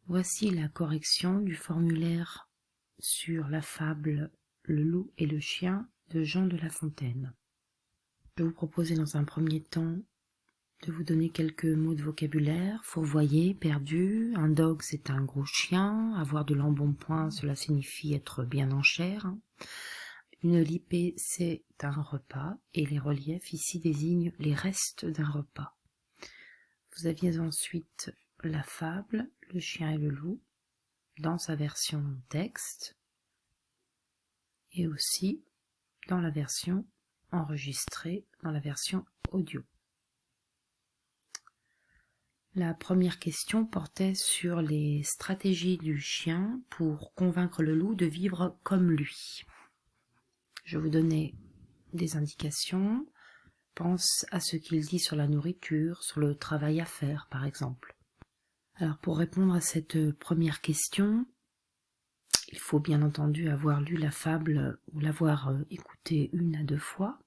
Voici la correction du formulaire sur la fable Le loup et le chien de Jean de La Fontaine. Je vais vous proposer dans un premier temps de vous donner quelques mots de vocabulaire. Fourvoyer, perdu, un dog c'est un gros chien, avoir de l'embonpoint cela signifie être bien en chair. Une lipée c'est un repas et les reliefs ici désignent les restes d'un repas. Vous aviez ensuite la fable, le chien et le loup, dans sa version texte et aussi dans la version enregistrée, dans la version audio. La première question portait sur les stratégies du chien pour convaincre le loup de vivre comme lui. Je vous donnais des indications. Pense à ce qu'il dit sur la nourriture, sur le travail à faire par exemple. Alors pour répondre à cette première question, il faut bien entendu avoir lu la fable ou l'avoir écoutée 1 à 2 fois.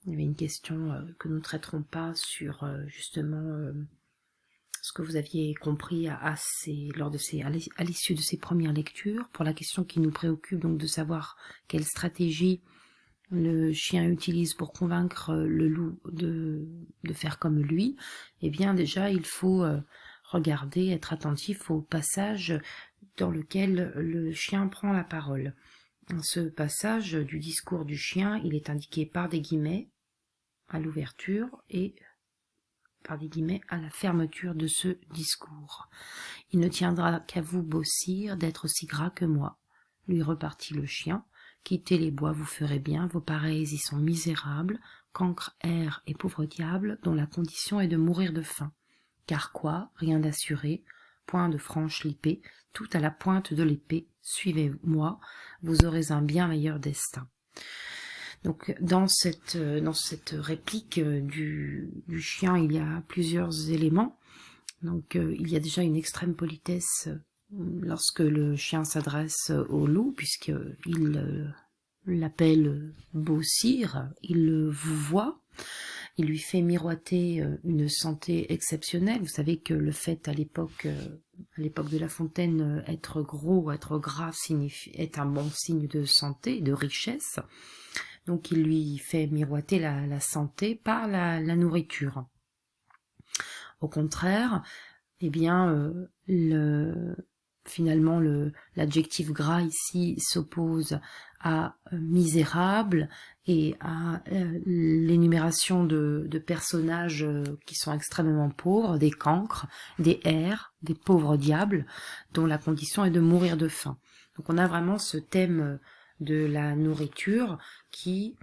Il y avait une question que nous ne traiterons pas sur justement ce que vous aviez compris à l'issue de ces premières lectures. Pour la question qui nous préoccupe donc de savoir quelle stratégie le chien utilise pour convaincre le loup de faire comme lui, eh bien déjà il faut regarder, être attentif au passage dans lequel le chien prend la parole. Ce passage du discours du chien, il est indiqué par des guillemets à l'ouverture et par des guillemets à la fermeture de ce discours. « Il ne tiendra qu'à vous, beau sire, d'être aussi gras que moi, » lui repartit le chien. « Quittez les bois, vous ferez bien, vos pareils y sont misérables, cancres, airs et pauvres diables, dont la condition est de mourir de faim. Car quoi, rien d'assuré, point de franche lipée, tout à la pointe de l'épée, suivez-moi, vous aurez un bien meilleur destin. » Donc dans cette réplique du chien, il y a plusieurs éléments. Donc il y a déjà une extrême politesse lorsque le chien s'adresse au loup, puisqu'il l'appelle beau sire, il le voit, il lui fait miroiter une santé exceptionnelle. Vous savez que le fait à l'époque de La Fontaine, être gros, être gras est un bon signe de santé, de richesse. Donc il lui fait miroiter la santé par la nourriture. Au contraire, eh bien, finalement l'adjectif gras ici s'oppose à misérable et à l'énumération de personnages qui sont extrêmement pauvres, des cancres, des airs, des pauvres diables, dont la condition est de mourir de faim. Donc on a vraiment ce thème de la nourriture qui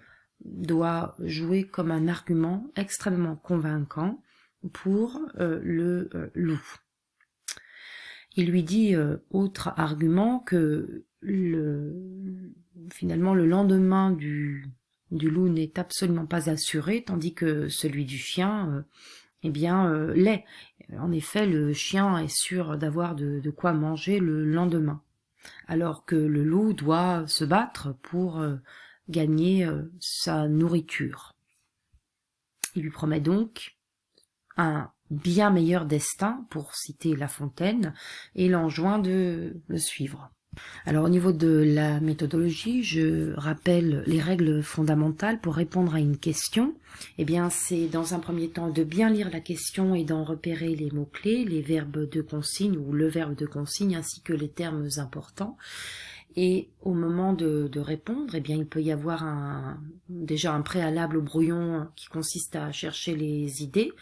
doit jouer comme un argument extrêmement convaincant pour le loup. Il lui dit, autre argument, que finalement le lendemain du loup n'est absolument pas assuré, tandis que celui du chien, l'est. En effet, le chien est sûr d'avoir de quoi manger le lendemain, alors que le loup doit se battre pour gagner sa nourriture. Il lui promet donc un bien meilleur destin, pour citer La Fontaine, et l'enjoint de le suivre. Alors au niveau de la méthodologie, je rappelle les règles fondamentales pour répondre à une question. Eh bien, c'est dans un premier temps de bien lire la question et d'en repérer les mots-clés, les verbes de consigne ou le verbe de consigne, ainsi que les termes importants. Et au moment de répondre, eh bien, il peut y avoir déjà un préalable au brouillon qui consiste à chercher les idées,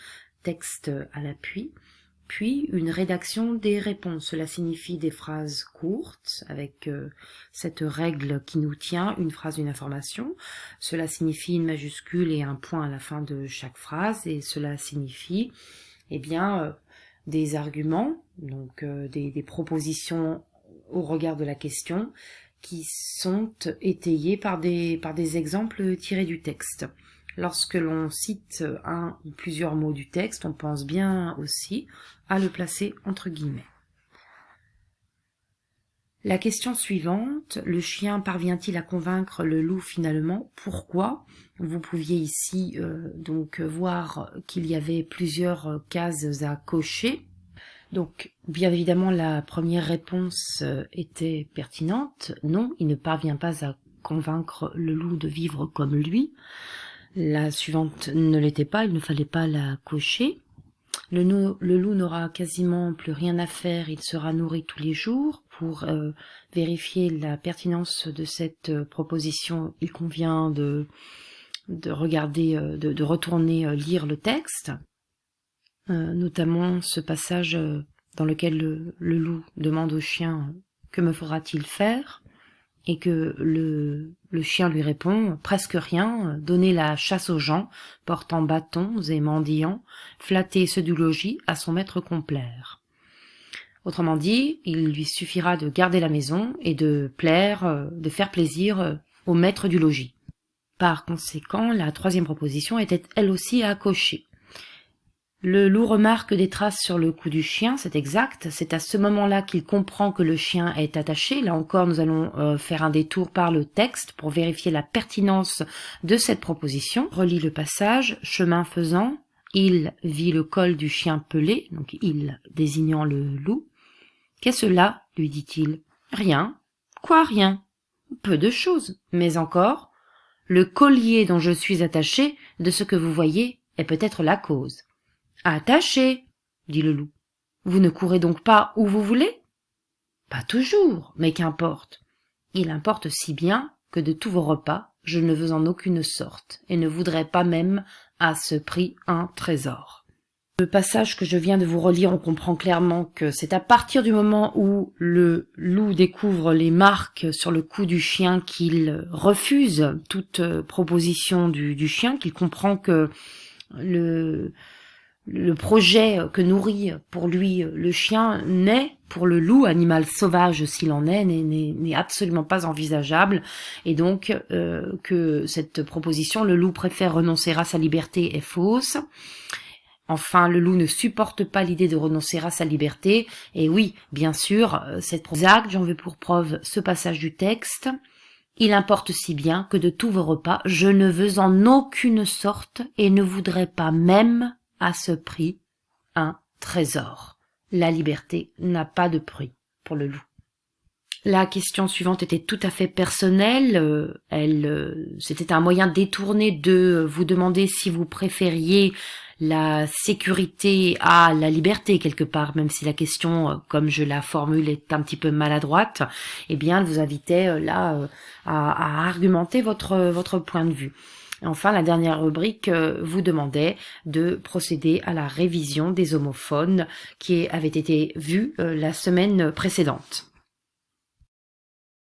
texte à l'appui, puis une rédaction des réponses. Cela signifie des phrases courtes, avec cette règle qui nous tient, une phrase, une information. Cela signifie une majuscule et un point à la fin de chaque phrase, et cela signifie, des arguments, donc des propositions au regard de la question, qui sont étayés par des exemples tirés du texte. Lorsque l'on cite un ou plusieurs mots du texte, on pense bien aussi à le placer entre guillemets. La question suivante, le chien parvient-il à convaincre le loup finalement? Pourquoi? Vous pouviez ici donc voir qu'il y avait plusieurs cases à cocher. Donc, bien évidemment, la première réponse était pertinente. Non, il ne parvient pas à convaincre le loup de vivre comme lui. La suivante ne l'était pas, il ne fallait pas la cocher. Le loup n'aura quasiment plus rien à faire, il sera nourri tous les jours. Pour vérifier la pertinence de cette proposition, il convient de regarder, de retourner lire le texte, notamment ce passage dans lequel le loup demande au chien « Que me faudra-t-il faire ?» et que le chien lui répond « Presque rien, donner la chasse aux gens, portant bâtons et mendiants, flatter ceux du logis à son maître complaire. » Autrement dit, il lui suffira de garder la maison et de faire plaisir au maître du logis. Par conséquent, la troisième proposition était elle aussi à cocher. Le loup remarque des traces sur le cou du chien, c'est exact. C'est à ce moment-là qu'il comprend que le chien est attaché. Là encore, nous allons faire un détour par le texte pour vérifier la pertinence de cette proposition. Relis le passage. Chemin faisant, il vit le col du chien pelé, donc il désignant le loup. « Qu'est-ce là ?» lui dit-il. « Rien. »« Quoi rien ?»« Peu de choses. Mais encore, le collier dont je suis attaché, de ce que vous voyez, est peut-être la cause. » « Attaché, dit le loup. Vous ne courez donc pas où vous voulez ? Pas toujours, mais qu'importe. Il importe si bien que de tous vos repas, je ne veux en aucune sorte, et ne voudrais pas même à ce prix un trésor. Le passage que je viens de vous relire, on comprend clairement que c'est à partir du moment où le loup découvre les marques sur le cou du chien qu'il refuse toute proposition du chien, qu'il comprend que le projet que nourrit pour lui le chien n'est, pour le loup, animal sauvage s'il en est, n'est absolument pas envisageable, et donc que cette proposition, le loup préfère renoncer à sa liberté, est fausse. Enfin, le loup ne supporte pas l'idée de renoncer à sa liberté, et oui, bien sûr, cette exact, j'en veux pour preuve ce passage du texte. Il importe si bien que de tous vos repas, je ne veux en aucune sorte, et ne voudrais pas même à ce prix un trésor. La liberté n'a pas de prix pour le loup. La question suivante était tout à fait personnelle. C'était un moyen détourné de vous demander si vous préfériez la sécurité à la liberté quelque part, même si la question, comme je la formule, est un petit peu maladroite. Eh bien, elle vous invitait là à argumenter votre point de vue. Enfin, la dernière rubrique vous demandait de procéder à la révision des homophones qui avait été vue la semaine précédente.